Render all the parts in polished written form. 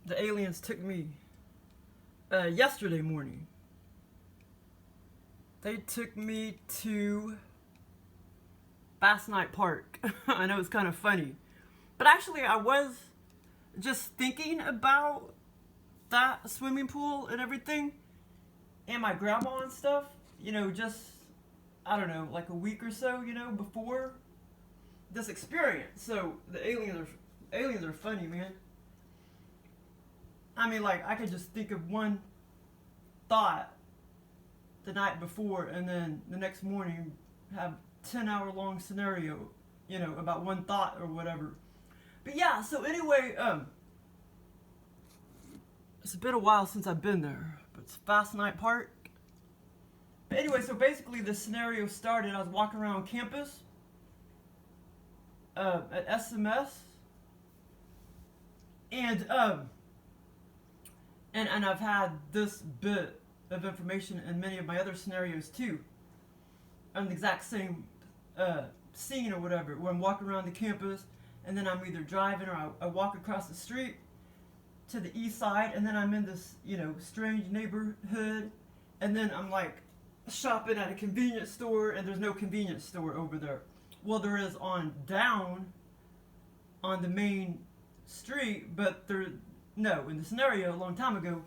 the aliens took me yesterday morning. They took me to Fassnight Park. I know it's kind of funny, but actually I was just thinking about that swimming pool and everything, and my grandma and stuff, you know, just, I don't know, like a week or so, you know, before this experience. So the aliens are funny, man. I mean, like, I could just think of one thought the night before, and then the next morning have 10-hour long scenario, you know, about one thought or whatever. But yeah, so anyway, it's been a while since I've been there, but it's Fassnight Park. But anyway, so basically the scenario started, I was walking around campus at SMS, and I've had this bit of information in many of my other scenarios too, on the exact same scene or whatever, where I'm walking around the campus, and then I'm either driving or I walk across the street to the east side, and then I'm in this, you know, strange neighborhood, and then I'm like shopping at a convenience store, and there's no convenience store over there. Well, there is down on the main street, but no, in the scenario a long time ago,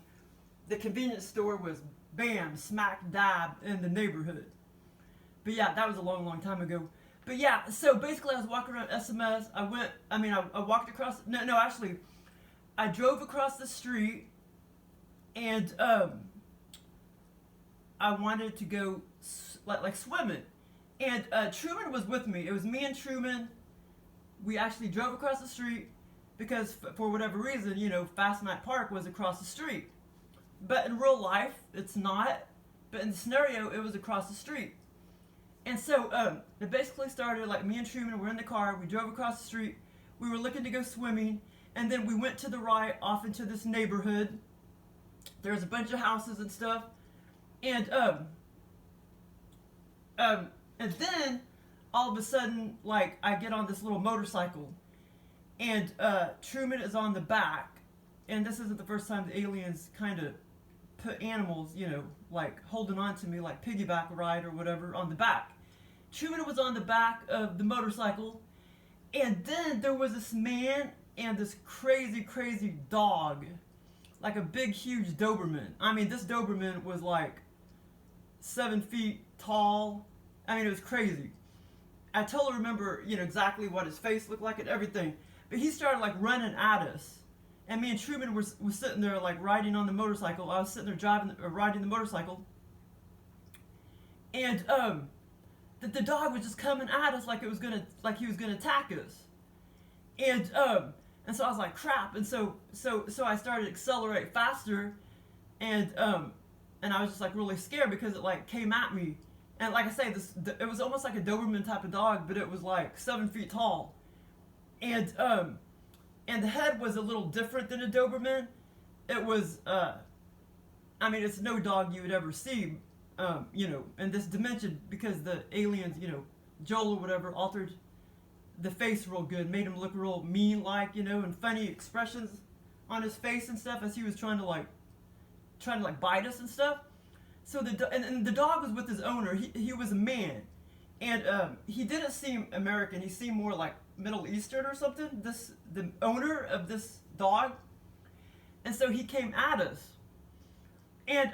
the convenience store was bam, smack dab in the neighborhood. But yeah, that was a long time ago. But yeah, so basically I was walking around SMS. I walked across, actually, I drove across the street, and I wanted to go like swimming. And Truman was with me. It was me and Truman. We actually drove across the street because for whatever reason, you know, Fassnight Park was across the street. But in real life, it's not. But in the scenario, it was across the street. And so it basically started like me and Truman were in the car. We drove across the street. We were looking to go swimming. And then we went to the right off into this neighborhood. There's a bunch of houses and stuff. And then all of a sudden, like, I get on this little motorcycle, and Truman is on the back. And this isn't the first time the aliens kind of put animals, you know, like holding on to me, like piggyback ride or whatever, on the back. Truman was on the back of the motorcycle, and then there was this man and this crazy dog, like a big huge Doberman. I mean, this Doberman was like 7 feet tall. I mean, it was crazy. I totally remember, you know, exactly what his face looked like and everything. But he started like running at us, and me and Truman was sitting there like riding on the motorcycle. I was sitting there riding the motorcycle, and the dog was just coming at us like he was gonna attack us, and so I was like, crap, and so I started to accelerate faster, and I was just like really scared because it like came at me. And like I say, it was almost like a Doberman type of dog, but it was like 7 feet tall. And the head was a little different than a Doberman. It was, I mean, it's no dog you would ever see, you know, in this dimension, because the aliens, you know, Joel or whatever, altered the face real good, made him look real mean-like, you know, and funny expressions on his face and stuff as he was trying to bite us and stuff. So the dog was with his owner. He was a man, and he didn't seem American. He seemed more like Middle Eastern or something. The owner of this dog, and so he came at us, and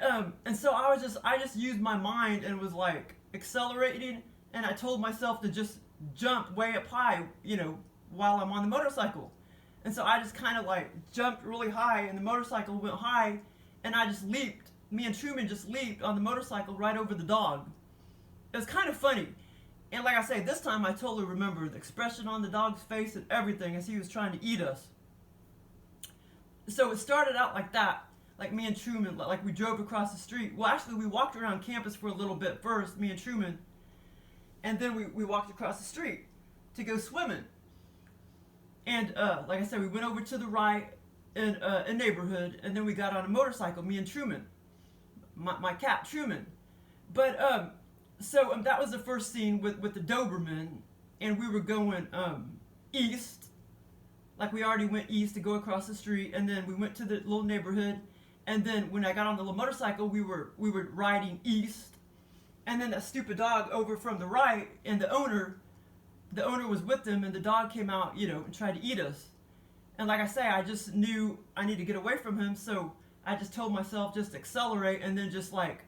so I just used my mind and was like accelerating, and I told myself to just jump way up high, you know, while I'm on the motorcycle, and so I just kind of like jumped really high, and the motorcycle went high, and I just leaped. Me and Truman just leaped on the motorcycle right over the dog. It was kind of funny. And like I say, this time I totally remember the expression on the dog's face and everything as he was trying to eat us. So it started out like that, like me and Truman, like we drove across the street. Well, actually, we walked around campus for a little bit first, me and Truman, and then we walked across the street to go swimming. And like I said, we went over to the right in a neighborhood, and then we got on a motorcycle, me and Truman. My cat, Truman. But, so that was the first scene with the Doberman, and we were going east, Like we already went east to go across the street, and then we went to the little neighborhood, and then when I got on the little motorcycle, we were riding east, and then that stupid dog over from the right, and the owner was with them, and the dog came out, you know, and tried to eat us. And like I say, I just knew I need to get away from him, so I just told myself just accelerate, and then just like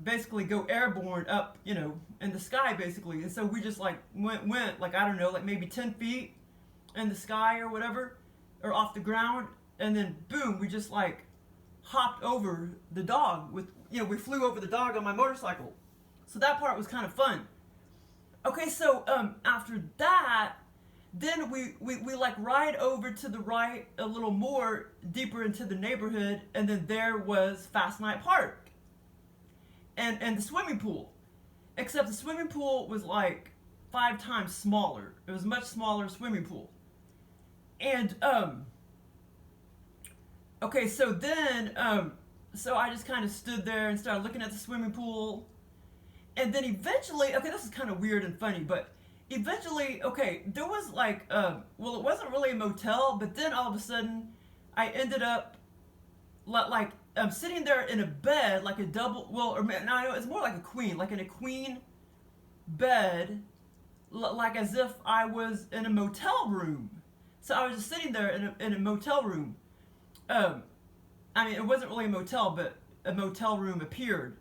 basically go airborne up, you know, in the sky basically. And so we just like went like, I don't know, like maybe 10 feet in the sky or whatever, or off the ground, and then boom, we just like hopped over the dog with, you know, we flew over the dog on my motorcycle. So that part was kind of fun. Okay, so after that, then we like ride over to the right a little more deeper into the neighborhood, and then there was Fassnight Park and the swimming pool. Except the swimming pool was like 5 times smaller. It was a much smaller swimming pool. And okay, so then so I just kind of stood there and started looking at the swimming pool. And then eventually, okay, this is kind of weird and funny, but eventually, okay, there was like, well, it wasn't really a motel, but then all of a sudden, I ended up, like, sitting there in a bed, like a double, well, or no, it's more like a queen, like in a queen bed, like as if I was in a motel room. So I was just sitting there in a motel room. I mean, it wasn't really a motel, but a motel room appeared.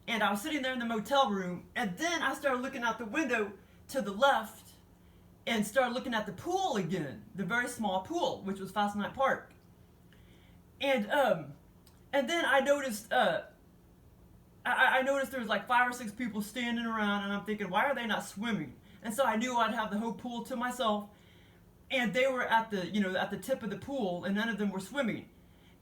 And I was sitting there in the motel room, and then I started looking out the window to the left and started looking at the pool again, the very small pool, which was Fassnight Park. And then I noticed I noticed there was like 5 or 6 people standing around, and I'm thinking, why are they not swimming? And so I knew I'd have the whole pool to myself, and they were at the, you know, at the tip of the pool, and none of them were swimming.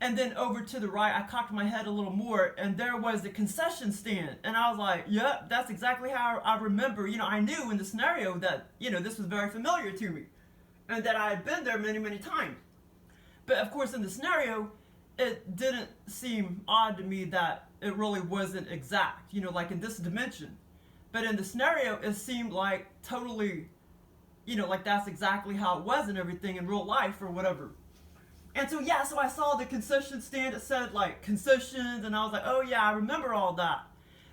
And then over to the right, I cocked my head a little more, and there was the concession stand. And I was like, yep, that's exactly how I remember. You know, I knew in the scenario that, you know, this was very familiar to me, and that I had been there many, many times. But of course, in the scenario, it didn't seem odd to me that it really wasn't exact, you know, like in this dimension. But in the scenario, it seemed like totally, you know, like that's exactly how it was and everything in real life or whatever. And so, yeah, so I saw the concession stand. It said, like, concessions, and I was like, oh, yeah, I remember all that.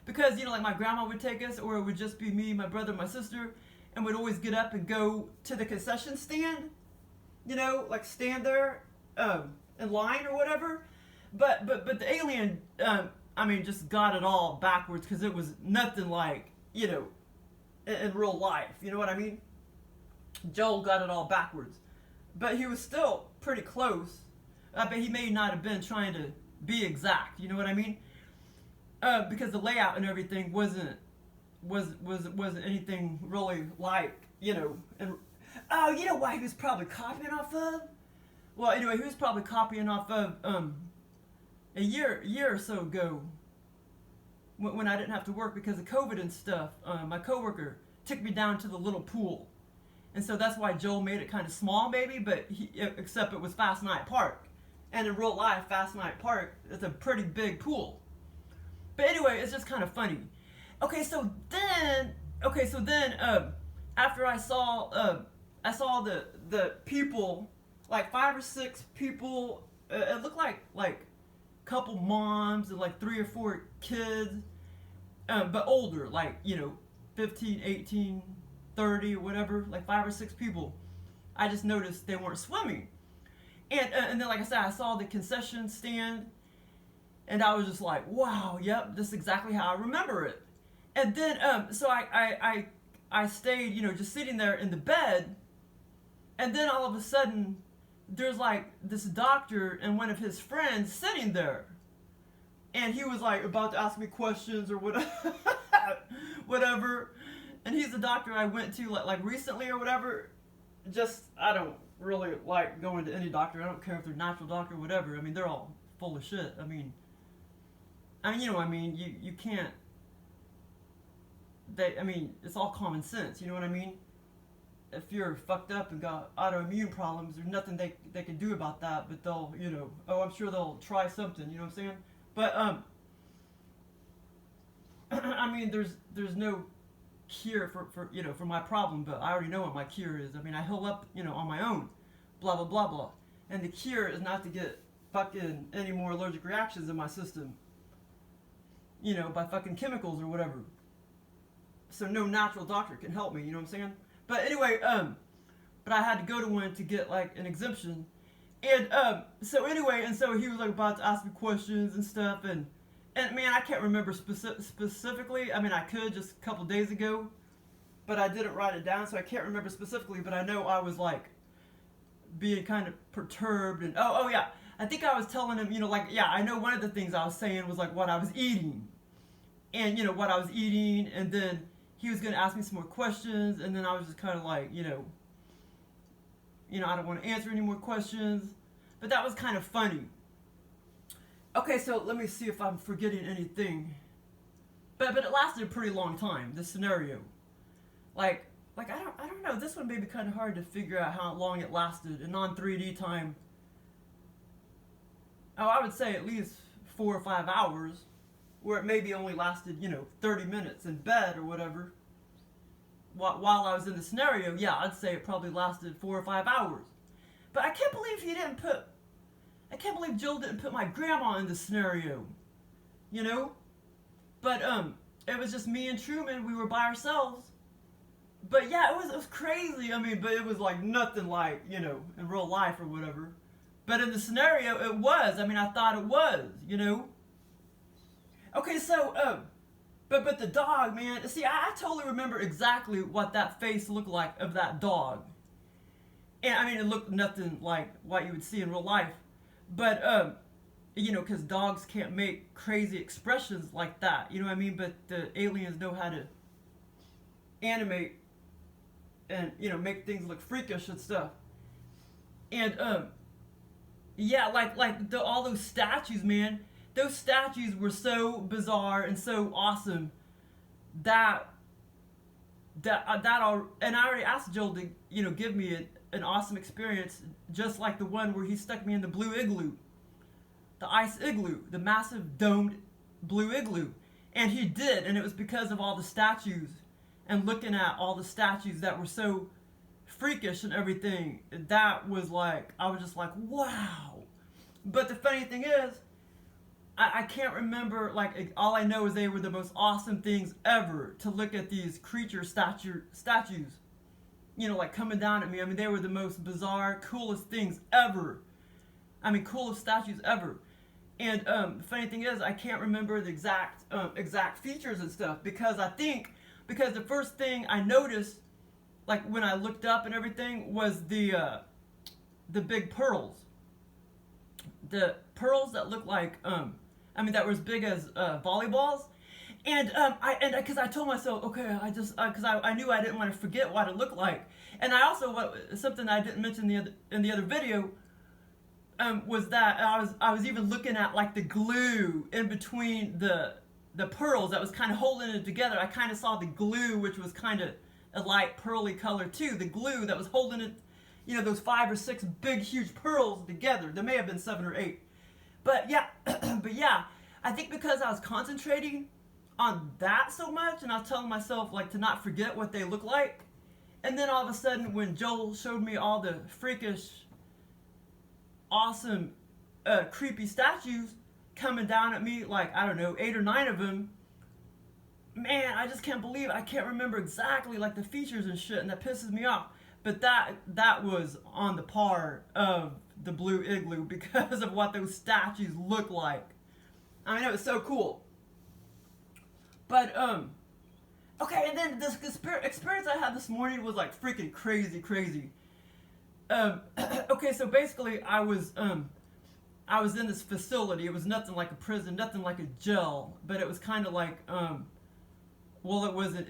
Because, you know, like, my grandma would take us, or it would just be me, my brother, my sister, and we'd always get up and go to the concession stand, you know, like, stand there in line or whatever. But the alien, I mean, just got it all backwards, because it was nothing like, you know, in real life. You know what I mean? Joel got it all backwards. But he was still pretty close. But he may not have been trying to be exact. You know what I mean? Because the layout and everything wasn't anything really like, you know. And oh, you know why he was probably copying off of? Well, anyway, he was probably copying off of a year or so ago, when I didn't have to work because of COVID and stuff. My coworker took me down to the little pool. And so that's why Joel made it kind of small, maybe, but except it was Fassnight Park. And in real life, Fassnight Park is a pretty big pool. But anyway, it's just kind of funny. Okay, so then after I saw the people, like 5 or 6 people, it looked like couple moms and like 3 or 4 kids, but older, like, you know, 15, 18, 30 or whatever, like 5 or 6 people. I just noticed they weren't swimming. And then, like I said, I saw the concession stand, and I was just like, wow, yep, this is exactly how I remember it. And then, so I stayed, you know, just sitting there in the bed, and then all of a sudden, there's like this doctor and one of his friends sitting there. And he was like about to ask me questions or whatever. And he's the doctor I went to like recently or whatever. Just, I don't really like going to any doctor. I don't care if they're natural doctor or whatever. I mean, they're all full of shit. I mean, you know, you can't, it's all common sense. You know what I mean? If you're fucked up and got autoimmune problems, there's nothing they can do about that, but they'll, you know, I'm sure they'll try something, you know what I'm saying? But, I mean, there's no cure for you know, for my problem, but I already know what my cure is. I mean, I heal up, you know, on my own. blah blah blah blah. And the cure is not to get fucking any more allergic reactions in my system, you know, by fucking chemicals or whatever. So no natural doctor can help me, you know what I'm saying? But anyway, but I had to go to one to get like an exemption. And so anyway, and so he was like about to ask me questions and stuff, and man, I can't remember specifically. I mean, I could just a couple days ago, but I didn't write it down, so I can't remember specifically. But I know I was like being kind of perturbed, and oh yeah, I think I was telling him, you know, like, yeah, I know one of the things I was saying was like what I was eating, and you know what I was eating, and then he was gonna ask me some more questions, and then I was just kind of like, you know, I don't want to answer any more questions, but that was kind of funny. Okay, so let me see if I'm forgetting anything. But it lasted a pretty long time, this scenario. Like I don't know, this one may be kind of hard to figure out how long it lasted. And on 3D time, oh, I would say at least 4 or 5 hours, where it maybe only lasted, you know, 30 minutes in bed or whatever. While I was in the scenario, yeah, I'd say it probably lasted 4 or 5 hours. But I can't believe Jill didn't put my grandma in the scenario, you know? But it was just me and Truman. We were by ourselves. But yeah, it was crazy. I mean, but it was like nothing like, you know, in real life or whatever. But in the scenario, it was. I mean, I thought it was, you know? Okay, so but the dog, man. See, I totally remember exactly what that face looked like of that dog. And I mean, it looked nothing like what you would see in real life. But, you know, because dogs can't make crazy expressions like that. You know what I mean? But the aliens know how to animate and, you know, make things look freakish and stuff. And, yeah, like all those statues, man. Those statues were so bizarre and so awesome that all, and I already asked Joel to, you know, give me an awesome experience, just like the one where he stuck me in the blue igloo, the ice igloo, the massive domed blue igloo, and he did, and it was because of all the statues and looking at all the statues that were so freakish and everything. That was like, I was just like, wow. But the funny thing is, I can't remember, like, all I know is they were the most awesome things ever to look at these creature statues, you know, like coming down at me. I mean, they were the most bizarre, coolest things ever. I mean, coolest statues ever. And the funny thing is, I can't remember the exact features and stuff, because the first thing I noticed, like when I looked up and everything, was the big pearls. The pearls that looked like, I mean, that were as big as volleyballs. And because I told myself, okay, I just, because I knew I didn't want to forget what it looked like. And I also, something I didn't mention in the other video, was that I was even looking at like the glue in between the pearls that was kind of holding it together. I kind of saw the glue, which was kind of a light pearly color too. The glue that was holding it, you know, those 5 or 6 big, huge pearls together. There may have been 7 or 8. But yeah, I think because I was concentrating on that so much, and I was telling myself like to not forget what they look like, and then all of a sudden when Joel showed me all the freakish, awesome, creepy statues coming down at me, like, I don't know, 8 or 9 of them, man, I just can't believe I can't remember exactly like the features and shit, and that pisses me off. But that was on the par of the blue igloo because of what those statues look like. I mean, it was so cool. But okay, and then this experience I had this morning was like freaking crazy. Okay, so basically I was in this facility. It was nothing like a prison, nothing like a jail, but it was kind of like well, it wasn't.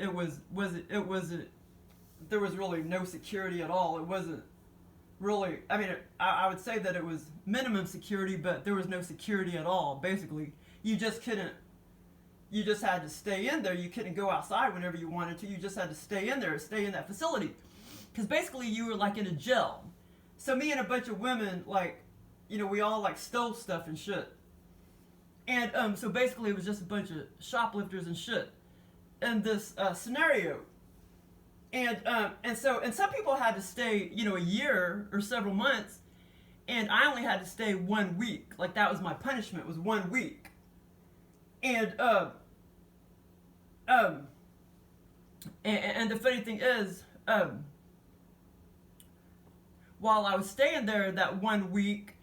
There was really no security at all. It wasn't really, I mean, I would say that it was minimum security, but there was no security at all, basically. You just had to stay in there. You couldn't go outside whenever you wanted to. You just had to stay in there, stay in that facility. Because basically you were like in a jail. So me and a bunch of women, like, you know, we all like stole stuff and shit. And so basically it was just a bunch of shoplifters and shit in this scenario. And some people had to stay, you know, a year or several months, and I only had to stay 1 week. Like that was my punishment, was 1 week. And and the funny thing is, while I was staying there that 1 week,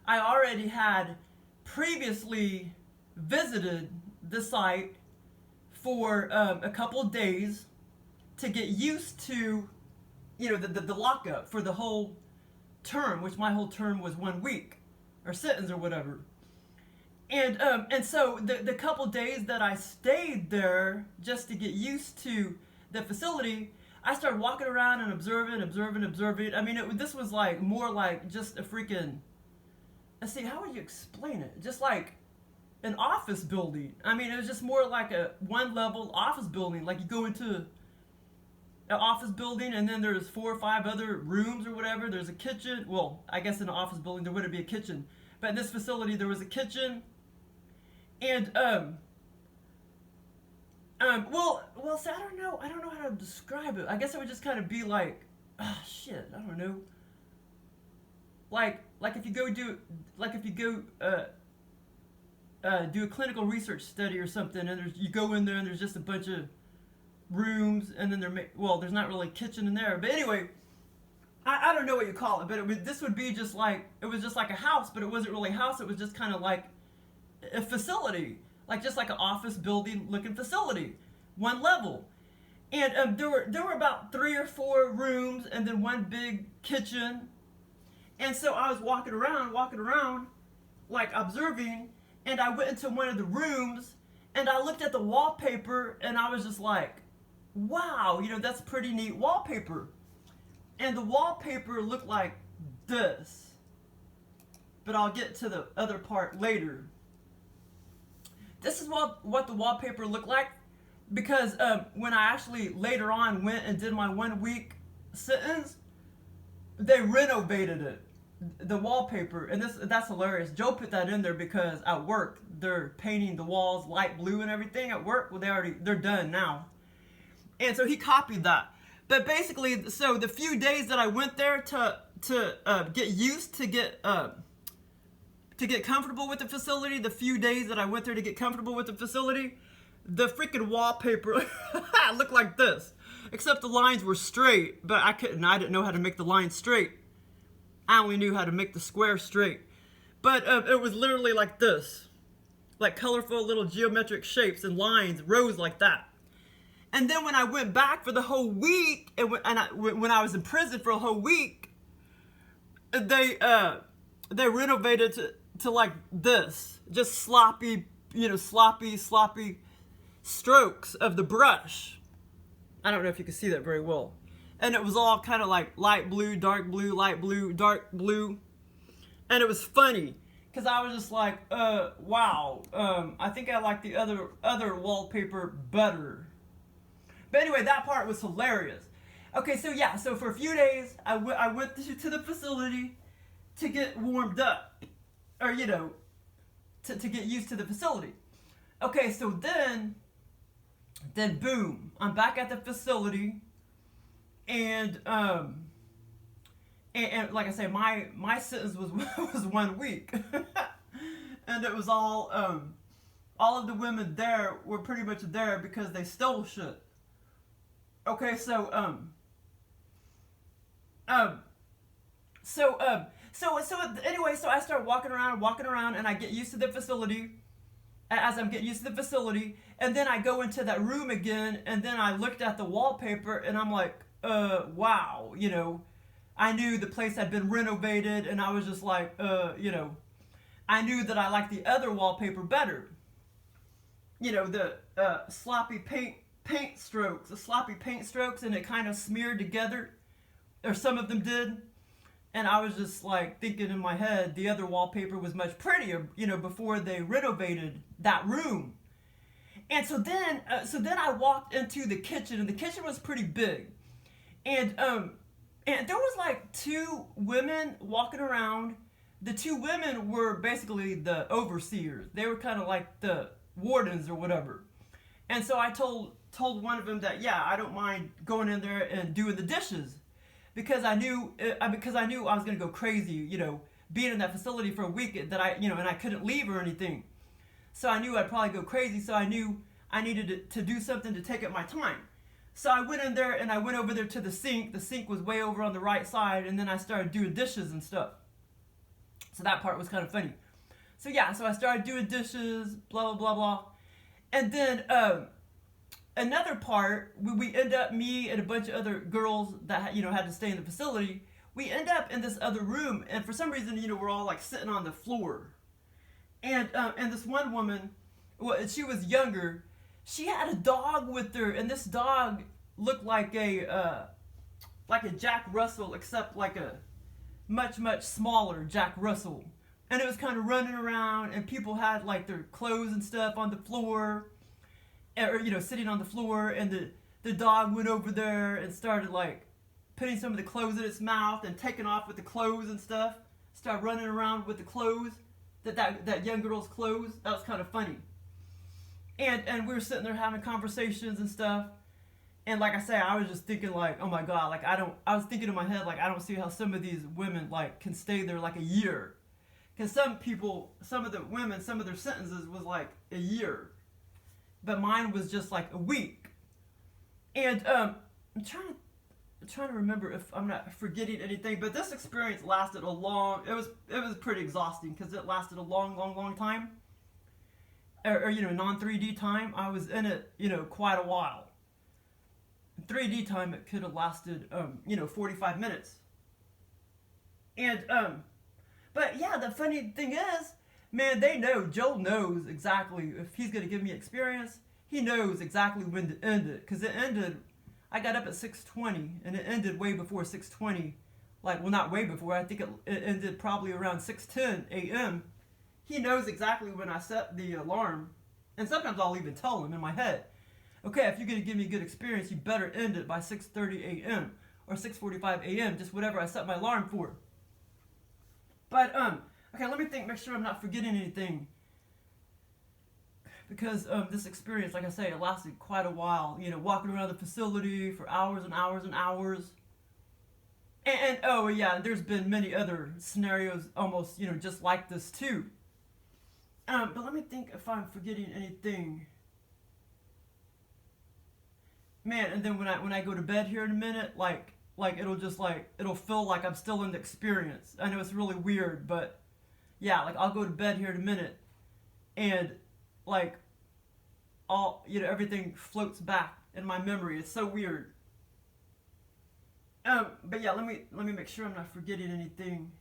I already had previously visited the site for a couple of days to get used to, you know, the lockup for the whole term, which my whole term was 1 week, or sentence or whatever. And so the couple days that I stayed there just to get used to the facility, I started walking around and observing. I mean, this was like more like just a freaking, let's see, how would you explain it? Just like an office building. I mean, it was just more like a one-level office building. Like you go into an office building and then there's 4 or 5 other rooms or whatever. There's a kitchen. Well, I guess in an office building there wouldn't be a kitchen. But in this facility there was a kitchen. And, well, so I don't know how to describe it. I guess it would just kind of be like, I don't know. Like if you go do a clinical research study or something, and you go in there and there's just a bunch of rooms, and then there's not really a kitchen in there. But anyway, I don't know what you call it, but this would be just like, it was just like a house, but it wasn't really a house. It was just kind of like a facility, like just like an office building looking facility, one level. And there were about 3 or 4 rooms and then one big kitchen. And so I was walking around like observing, and I went into one of the rooms and I looked at the wallpaper and I was just like, wow, you know, that's pretty neat wallpaper. And the wallpaper looked like this, but I'll get to the other part later. This is what the wallpaper looked like, because when I actually later on went and did my 1 week sentence, they renovated it, the wallpaper, and that's hilarious. Joe put that in there because at work they're painting the walls light blue and everything at work. Well, they're done now, and so he copied that. But basically, so the few days that I went there to get used to get comfortable with the facility, the freaking wallpaper looked like this. Except the lines were straight, but I didn't know how to make the lines straight. I only knew how to make the square straight. But it was literally like this. Like colorful little geometric shapes and lines, rows like that. And then when I went back for the whole week, when I was in prison for a whole week, they renovated to like this, just sloppy strokes of the brush. I don't know if you can see that very well. And it was all kind of like light blue, dark blue, light blue, dark blue. And it was funny because I was just like, wow, I think I like the other wallpaper better. But anyway, that part was hilarious. Okay, so yeah, so for a few days, I went to the facility to get warmed up, or, you know, to get used to the facility. Okay, so then boom, I'm back at the facility, and like I say, my sentence was 1 week, and it was all of the women there were pretty much there because they stole shit. Okay, so anyway, so I start walking around, and I get used to the facility. As I'm getting used to the facility, and then I go into that room again, and then I looked at the wallpaper, and I'm like, wow, you know, I knew the place had been renovated, and I was just like, you know, I knew that I liked the other wallpaper better. You know, the sloppy paint strokes, and it kind of smeared together, or some of them did. And I was just like thinking in my head, the other wallpaper was much prettier, you know, before they renovated that room. And so then I walked into the kitchen, and the kitchen was pretty big. And there was like 2 women walking around. The 2 women were basically the overseers. They were kind of like the wardens or whatever. And so I told told one of them that, yeah, I don't mind going in there and doing the dishes, because I knew I was gonna go crazy, you know, being in that facility for a week, that I, you know, and I couldn't leave or anything. So I knew I'd probably go crazy. So I knew I needed to do something to take up my time. So I went in there and I went over there to the sink. The sink was way over on the right side, and then I started doing dishes and stuff. So that part was kind of funny. So yeah, so I started doing dishes, blah, blah, blah, blah. And then another part, we end up, me and a bunch of other girls that, you know, had to stay in the facility, we end up in this other room, and for some reason, you know, we're all like sitting on the floor. And this one woman, well, she was younger, she had a dog with her, and this dog looked like a Jack Russell, except like a much, much smaller Jack Russell. And it was kind of running around, and people had like their clothes and stuff on the floor, or, you know, sitting on the floor, and the dog went over there and started like putting some of the clothes in its mouth and taking off with the clothes and stuff, started running around with the clothes, that young girl's clothes. That was kind of funny. And we were sitting there having conversations and stuff. And like I say, I was just thinking like, oh my God, like I was thinking in my head, like, I don't see how some of these women like can stay there like a year. Because some of the women, some of their sentences was like a year. But mine was just like a week. And I'm trying to remember if I'm not forgetting anything, but this experience lasted it was pretty exhausting, because it lasted a long time. Or you know, non-3D time, I was in it, you know, quite a while. 3D time, it could have lasted, you know, 45 minutes. And, but yeah, the funny thing is, man, they know, Joel knows exactly, if he's going to give me experience, he knows exactly when to end it. Because it ended, I got up at 6:20, and it ended way before 6:20. Like, well, not way before, I think it ended probably around 6:10 a.m. He knows exactly when I set the alarm. And sometimes I'll even tell him in my head, okay, if you're going to give me a good experience, you better end it by 6:30 a.m. or 6:45 a.m., just whatever I set my alarm for. But, okay, let me think, make sure I'm not forgetting anything. Because this experience, like I say, it lasted quite a while. You know, walking around the facility for hours and hours and hours. And oh yeah, there's been many other scenarios almost, you know, just like this too. But let me think if I'm forgetting anything. Man, and then when I go to bed here in a minute, like it'll feel like I'm still in the experience. I know it's really weird, but yeah, like I'll go to bed here in a minute, and like you know, everything floats back in my memory. It's so weird. But yeah, let me make sure I'm not forgetting anything.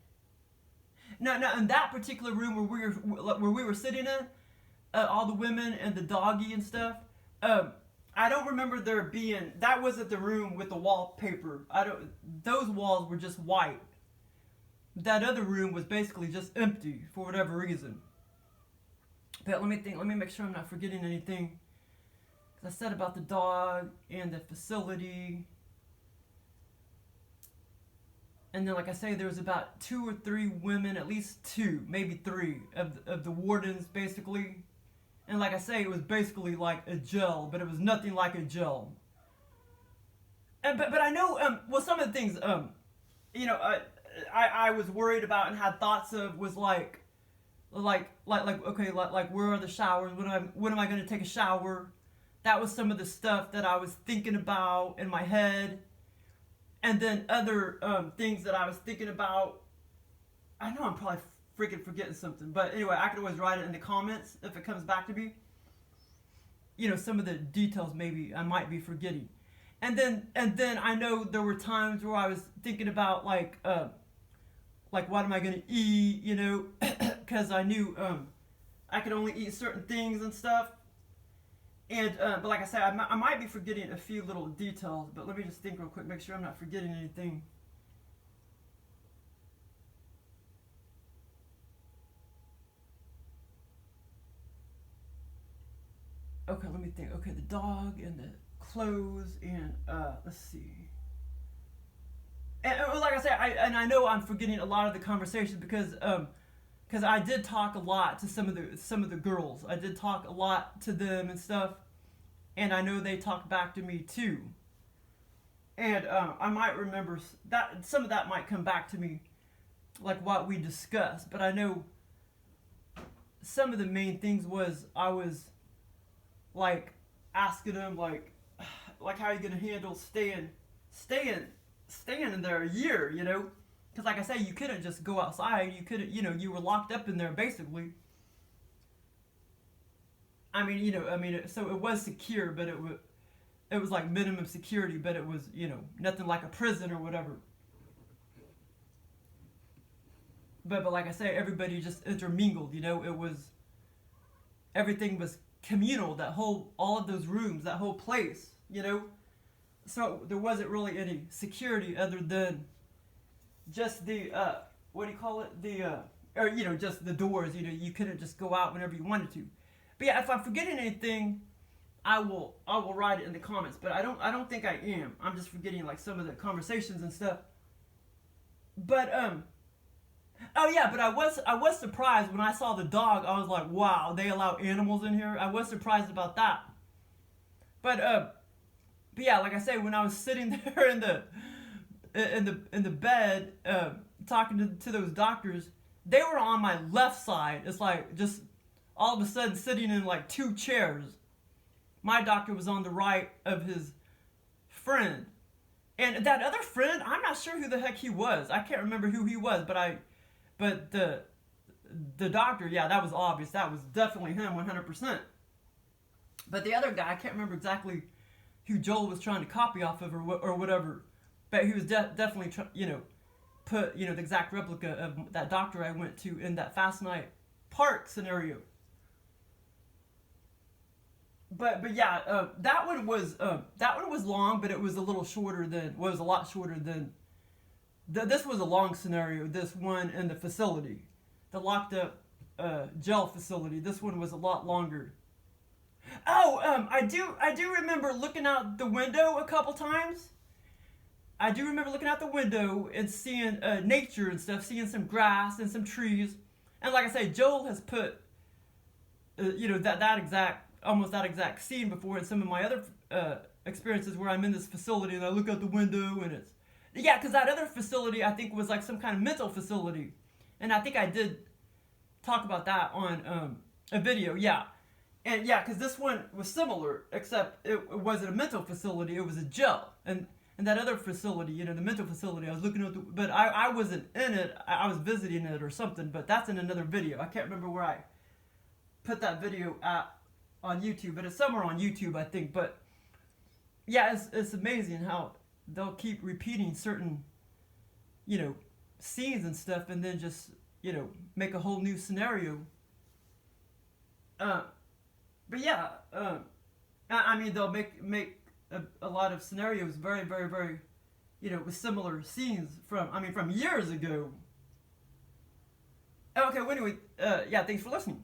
Now in that particular room where we were sitting in, all the women and the doggy and stuff, I don't remember there being, that wasn't the room with the wallpaper. Those walls were just white. That other room was basically just empty for whatever reason. But let me think, let me make sure I'm not forgetting anything. Because I said about the dog and the facility. And then, like I say, there was about 2 or 3 women, at least 2, maybe 3, of the wardens, basically. And like I say, it was basically like a gel, but it was nothing like a gel. And but I know, well, some of the things, you know, I was worried about and had thoughts of was like okay, like where are the showers? When am I going to take a shower? That was some of the stuff that I was thinking about in my head. And then other things that I was thinking about, I know I'm probably freaking forgetting something, but anyway, I could always write it in the comments if it comes back to me. You know, some of the details maybe I might be forgetting. And then I know there were times where I was thinking about like what am I going to eat, you know, because I knew I could only eat certain things and stuff. And, but like I said, I might be forgetting a few little details, but let me just think real quick, make sure I'm not forgetting anything. Okay, let me think. Okay, the dog and the clothes and, let's see. And like I said, I know I'm forgetting a lot of the conversations because I did talk a lot to some of the girls. I did talk a lot to them and stuff. and I know they talk back to me too. And I might remember that some of that might come back to me, like what we discussed. But I know some of the main things was I was like asking them like how are you gonna handle staying in there a year, you know? Because like I say, you couldn't just go outside. You couldn't, you know, you were locked up in there basically. I mean, you know, so it was secure, but it was like minimum security, but it was, you know, nothing like a prison or whatever. But like I say, everybody just intermingled, you know. Everything was communal. All of those rooms, that whole place, you know. So there wasn't really any security other than just the what do you call it? Or you know, just the doors. You know, you couldn't just go out whenever you wanted to. But yeah, if I'm forgetting anything, I will write it in the comments. But I don't think I am. I'm just forgetting like some of the conversations and stuff. But oh yeah, but I was surprised when I saw the dog. I was like, wow, they allow animals in here. I was surprised about that. But yeah, like I say, when I was sitting there in the bed talking to those doctors, they were on my left side. It's like just all of a sudden sitting in like two chairs. My doctor was on the right of his friend. And that other friend, I'm not sure who the heck he was. I can't remember who he was, but the doctor, yeah, that was obvious. That was definitely him 100%. But the other guy, I can't remember exactly who Joel was trying to copy off of or whatever. But he was definitely, put, the exact replica of that doctor I went to in that Fassnight park scenario. But yeah, that one was long, but it was a lot shorter than. This was a long scenario. This one in the facility, the locked up jail facility. This one was a lot longer. Oh, I do remember looking out the window a couple times. I do remember looking out the window and seeing nature and stuff, seeing some grass and some trees. And like I say, Joel has put, that exact scene before in some of my other experiences where I'm in this facility and I look out the window and it's, yeah, because that other facility I think was like some kind of mental facility. And I think I did talk about that on a video, yeah. And yeah, because this one was similar, except it wasn't a mental facility, it was a jail. And that other facility, the mental facility, I was looking at but I wasn't in it, I was visiting it or something, but that's in another video. I can't remember where I put that video on YouTube, but it's somewhere on YouTube, I think. But yeah, it's amazing how they'll keep repeating certain, scenes and stuff, and then just, make a whole new scenario. But yeah, I mean, they'll make a lot of scenarios very, very, very, with similar scenes from years ago. Okay, well, anyway, yeah, thanks for listening.